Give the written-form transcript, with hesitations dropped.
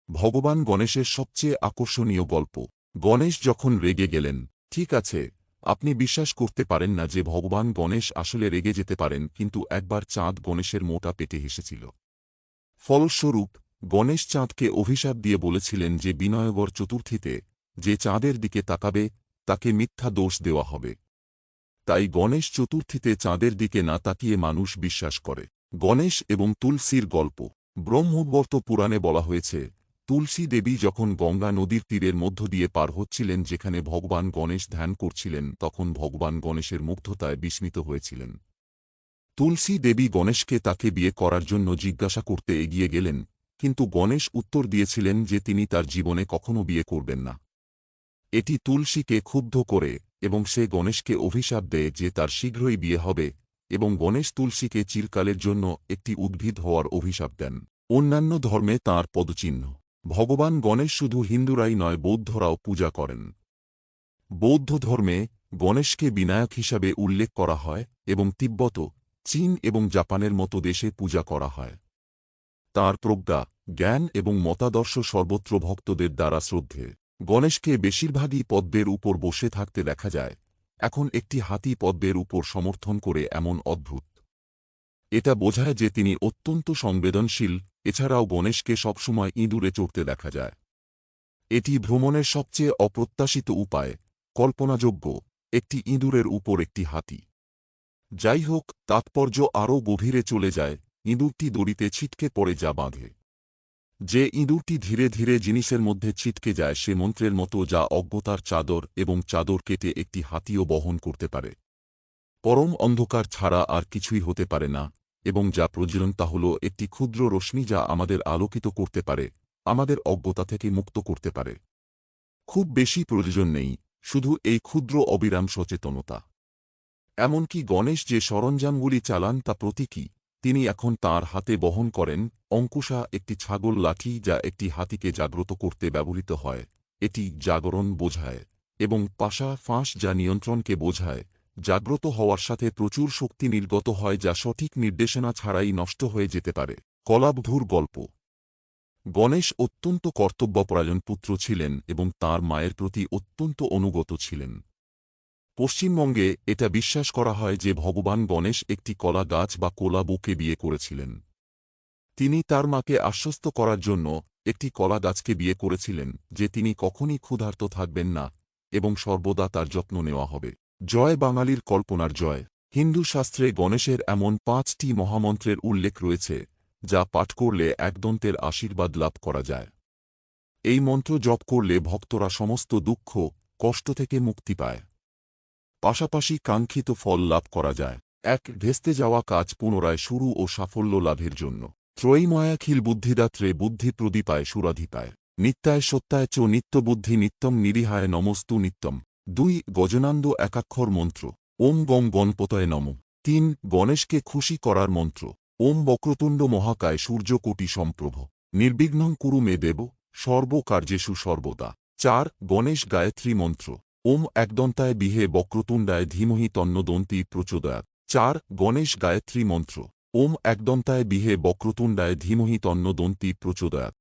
ভগবান গণেশের সবচেয়ে আকর্ষণীয় গল্প। গণেশ যখন রেগে গেলেন, ঠিক আছে, আপনি বিশ্বাস করতে পারেন না যে ভগবান গণেশ আসলে রেগে যেতে পারেন, কিন্তু একবার চাঁদ গণেশের মোটা পেটে হেসেছিল। ফলস্বরূপ গণেশ চাঁদকে অভিশাপ দিয়ে বলেছিলেন যে বিনয়বর চতুর্থীতে যে চাঁদের দিকে তাকাবে তাকে মিথ্যা দোষ দেওয়া হবে। তাই গণেশ চতুর্থীতে চাঁদের দিকে না তাকিয়ে মানুষ বিশ্বাস করে। গণেশ এবং তুলসীর গল্প। ব্রহ্মবর্ত পুরাণে বলা হয়েছে, তুলসী দেবী যখন গঙ্গা নদীর তীরের মধ্য দিয়ে পার হচ্ছিলেন যেখানে ভগবান গণেশ ধ্যান করছিলেন, তখন ভগবান গণেশের মুগ্ধতায় বিস্মিত হয়েছিলেন। তুলসী দেবী গণেশকে তাকে বিয়ে করার জন্য জিজ্ঞাসা করতে এগিয়ে গেলেন, কিন্তু গণেশ উত্তর দিয়েছিলেন যে তিনি তার জীবনে কখনো বিয়ে করবেন না। এটি তুলসীকে ক্ষুব্ধ করে এবং সে গণেশকে অভিশাপ দেয় যে তার শীঘ্রই বিয়ে হবে, এবং গণেশ তুলসীকে চিরকালের জন্য একটি উদ্ভিদ হওয়ার অভিশাপ দেন। অন্যান্য ধর্মে তাঁর পদচিহ্ন। ভগবান গণেশ শুধু হিন্দুরাই নয়, বৌদ্ধরাও পূজা করেন। বৌদ্ধ ধর্মে গণেশকে বিনায়ক হিসাবে উল্লেখ করা হয় এবং তিব্বত, চীন এবং জাপানের মতো দেশে পূজা করা হয়। তাঁর প্রজ্ঞা, জ্ঞান এবং মতাদর্শ সর্বত্র ভক্তদের দ্বারা শ্রদ্ধে। গণেশকে বেশিরভাগই পদ্মের উপর বসে থাকতে দেখা যায়। এখন একটি হাতি পদ্মের উপর সমর্থন করে এমন অদ্ভুত। এটা বোঝায় যে তিনি অত্যন্ত সংবেদনশীল। এছাড়াও গণেশকে সবসময় ইঁদুরে চড়তে দেখা যায়। এটি ভ্রমণের সবচেয়ে অপ্রত্যাশিত উপায়, কল্পনাযোগ্য, একটি ইঁদুরের উপর একটি হাতি। যাই হোক, তাৎপর্য আরও গভীরে চলে যায়। ইঁদুরটি দড়িতে ছিটকে পড়ে যা বাঁধে। যে ইঁদুরটি ধীরে ধীরে জিনিসের মধ্যে ছিটকে যায় সে মন্ত্রের মতো, যা অজ্ঞতার চাদর, এবং চাদর কেটে একটি হাতিও বহন করতে পারে। পরম অন্ধকার ছাড়া আর কিছুই হতে পারে না, এবং যা প্রয়োজন তা হল একটি ক্ষুদ্র রশ্মি যা আমাদের আলোকিত করতে পারে, আমাদের অজ্ঞতা থেকে মুক্ত করতে পারে। খুব বেশি প্রয়োজন নেই, শুধু এই ক্ষুদ্র অবিরাম সচেতনতা। এমনকি গণেশ যে সরঞ্জামগুলি চালান তা প্রতীকী। তিনি এখন তাঁর হাতে বহন করেন অঙ্কুশা, একটি ছাগল লাঠি যা একটি হাতিকে জাগ্রত করতে ব্যবহৃত হয়, এটি জাগরণ বোঝায়, এবং পাশা ফাঁস যা নিয়ন্ত্রণকে বোঝায়। জাগ্রত হওয়ার সাথে প্রচুর শক্তি নির্গত হয় যা সঠিক নির্দেশনা ছাড়াই নষ্ট হয়ে যেতে পারে। কলাবধূর গল্প। গণেশ অত্যন্ত কর্তব্যপরায়ণ পুত্র ছিলেন এবং তাঁর মায়ের প্রতি অত্যন্ত অনুগত ছিলেন। পশ্চিমবঙ্গে এটা বিশ্বাস করা হয় যে ভগবান গণেশ একটি কলা গাছ বা কোলা বুকে বিয়ে করেছিলেন। তিনি তার মাকে আশ্বস্ত করার জন্য একটি কলা গাছকে বিয়ে করেছিলেন যে তিনি কখনই ক্ষুধার্ত থাকবেন না এবং সর্বদা তার যত্ন নেওয়া হবে। জয় বাঙালির কল্পনার জয়। হিন্দু শাস্ত্রে গণেশের এমন 5টি মহামন্ত্রের উল্লেখ রয়েছে যা পাঠ করলে একদন্তের আশীর্বাদ লাভ করা যায়। এই মন্ত্র জপ করলে ভক্তরা সমস্ত দুঃখ, কষ্ট থেকে মুক্তি পায়। পাশাপাশি কাঙ্ক্ষিত ফল লাভ করা যায়। 1. ভেস্তে যাওয়া কাজ পুনরায় শুরু ও সাফল্য লাভের জন্য। ত্রয়ীময়াখিল বুদ্ধিদাত্রে বুদ্ধি প্রদীপায় সুরাধিপায়। নিত্যায় সত্যায় চ নিত্যবুদ্ধি নিত্যম নিরিহায় নমস্তু নিত্যম। 2. গজনান্দ একাক্ষর মন্ত্র। ওম গং গণপতয়ে নমঃ। 3. গণেশকে খুশি করার মন্ত্র। ওম বক্রতুণ্ড মহাকায় সূর্যকোটি সম্প্রভ নির্বিঘ্নং কুরু মে দেব সর্বকার্যেষু সর্বদা। 4. গণেশ গায়ত্রী মন্ত্র। ওম একদন্তায় বিহে বক্রতুণ্ডায় ধীমহি তন্নদন্তি প্রচোদয়াৎ। 4. গণেশ গায়ত্রী মন্ত্র। ওম একদন্তায় বিহে বক্রতুণ্ডায় ধীমহি তন্নদন্তি প্রচোদয়াৎ।